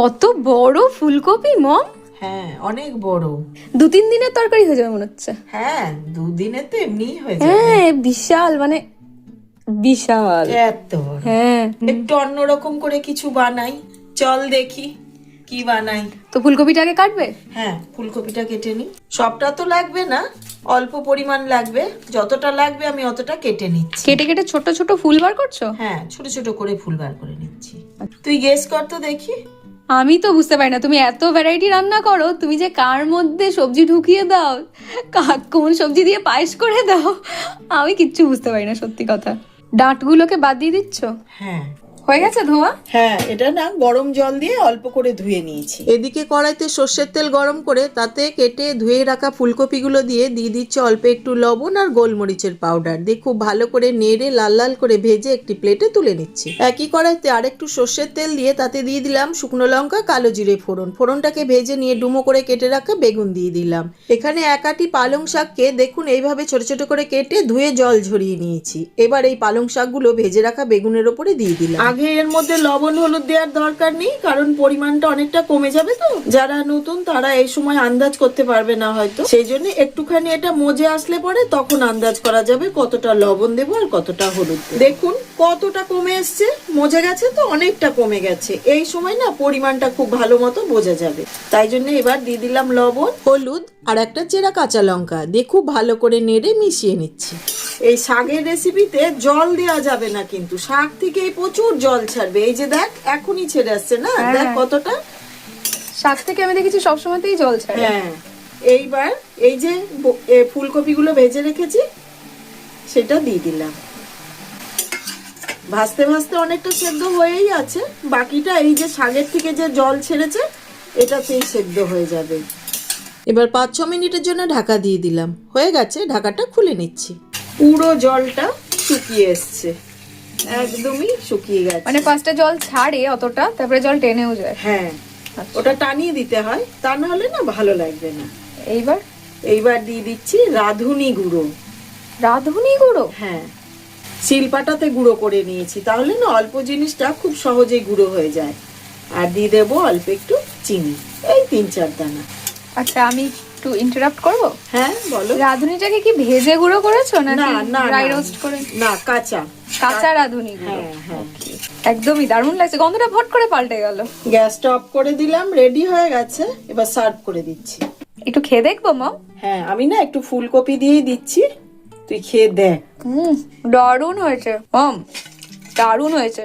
কত বড় ফুলকপি মম। হ্যাঁ অনেক বড়। 2-3 দিনের তরকারি হয়ে যাবে মনে হচ্ছে। হ্যাঁ 2 দিনে তো এমনি হয়ে যাবে। হ্যাঁ বিশাল, মানে বিশাল এত বড়। হ্যাঁ একটু অন্যরকম করে কিছু বানাই, চল দেখি কি বানাই। তো ফুলকপিটাকে কাটবে? হ্যাঁ ফুলকপিটা কেটে নি। সবটা তো লাগবে না, অল্প পরিমাণ লাগবে, যতটা লাগবে আমি অতটা কেটে নিচ্ছি। কেটে কেটে ছোট ছোট ফুল বার করছো? হ্যাঁ ছোট ছোট করে ফুল বার করে নিচ্ছি। তুই গেস কর তো দেখি। আমি তো বুঝতে পারি না, তুমি এত ভ্যারাইটি রান্না করো, তুমি যে কার মধ্যে সবজি ঢুকিয়ে দাও, কোন সবজি দিয়ে পায়েস করে দাও, আমি কিচ্ছু বুঝতে পারি না সত্যি কথা। ডাঁটগুলোকে বাদ দিয়ে দিচ্ছ? হ্যাঁ হয়ে গেছে ধোয়া? হ্যাঁ এটা না গরম জল দিয়ে অল্প করে ধুয়ে নিয়েছি। এদিকে কড়াইতে সর্ষের তেল গরম করে তাতে কেটে ধুয়ে রাখা ফুলকপিগুলো দিয়ে দিচ্ছি অল্প একটু লবণ আর গোলমরিচের পাউডার দিয়ে খুব ভালো করে নেড়ে লাল লাল করে ভেজে একটি প্লেটে তুলে নিচ্ছি। একই কড়াইতে আরেকটু সর্ষের তেল দিয়ে তাতে দিয়ে দিলাম শুকনো লঙ্কা, কালো জিরে ফোড়ন। ফোড়নটাকে ভেজে নিয়ে ডুমো করে কেটে রাখা বেগুন দিয়ে দিলাম। এখানে এক আটি পালং শাককে দেখুন এইভাবে ছোট ছোট করে কেটে ধুয়ে জল ঝরিয়ে নিয়েছি। এবার এই পালং শাকগুলো ভেজে রাখা বেগুনের ওপরে দিয়ে দিলাম। আগে এর মধ্যে লবণ হলুদ দেওয়ার দরকার নেই, কারণ পরিমাণটা অনেকটা কমে যাবে, তো যারা নতুন তারা এই সময় আন্দাজ করতে পারবে না হয়তো, সেই জন্য একটুখানি এটা মজে আসলে পরে তখন আন্দাজ করা যাবে কতটা লবণ দেবো আর কতটা হলুদ। দেখুন কতটা কমে এসছে, মজে গেছে তো অনেকটা কমে গেছে। এই সময় না পরিমাণটা খুব ভালো মতো বোঝা যাবে, তাই জন্য এবার দিয়ে দিলাম লবণ, হলুদ আর একটা চেরা কাঁচা লঙ্কা দিয়ে খুব ভালো করে নেড়ে মিশিয়ে নিচ্ছি। এই শাকের রেসিপিতে জল দেওয়া যাবে না, কিন্তু শাক থেকে প্রচুর জল ছাড়বে। এই যে দেখ এখনই ছেড়ে আসছে না, দেখ কতটা। শাক থেকে আমি দেখেছি সবসময়তেই জল ছাড়ে। হ্যাঁ এইবার এই যে ফুলকপিগুলো ভেজে রেখেছি সেটা দিয়ে দিলাম। ভাজতে ভাজতে অনেকটা সেদ্ধ হয়েই আছে, বাকিটা এই যে শাকের থেকে যে জল ছেড়েছে এটাতেই সেদ্ধ হয়ে যাবে। এবার 5-6 মিনিটের জন্য ঢাকা দিয়ে দিলাম। হয়ে গেছে, ঢাকাটা খুলে নিচ্ছি। পুরো জলটা শুকিয়ে এসছে, একদমই শুকিয়ে গেছে। মানে ফার্স্টে জল ছাড়ে অতটা, তারপরে জল টেনেও যায়। হ্যাঁ ওটা টানিয়ে দিতে হয়, তা না হলে না ভালো লাগবে না। এইবার দিয়ে দিচ্ছি রাঁধুনি গুঁড়ো। রাঁধুনি গুঁড়ো? হ্যাঁ শিলপাটাতে গুঁড়ো করে নিয়েছি, তাহলে না অল্প জিনিসটা খুব সহজেই গুঁড়ো হয়ে যায়। আর দিয়ে দেবো অল্প একটু চিনি, এই 3-4 দানা। আচ্ছা আমি একটু ইন্টারাপ্ট করব? হ্যাঁ বলো। রাঁধুনিটাকে কি ভেজে গুঁড়ো করেছো নাকি না না ড্রাই রোস্ট করে? না কাঁচা কাঁচা রাঁধুনি গুঁড়ো। হ্যাঁ হ্যাঁ একদমই দারুণ লাগছে, গন্ধটা ফট করে পাল্টে গেল। গ্যাসটা অফ করে দিলাম, রেডি হয়ে গেছে। এবার সার্ভ করে দিচ্ছি। একটু খেয়ে দেখবো মা? হ্যাঁ আমি না একটু ফুলকপি দিয়েই দিচ্ছি, তুই খেয়ে দেখ। দারুণ হয়েছে মম, দারুণ হয়েছে।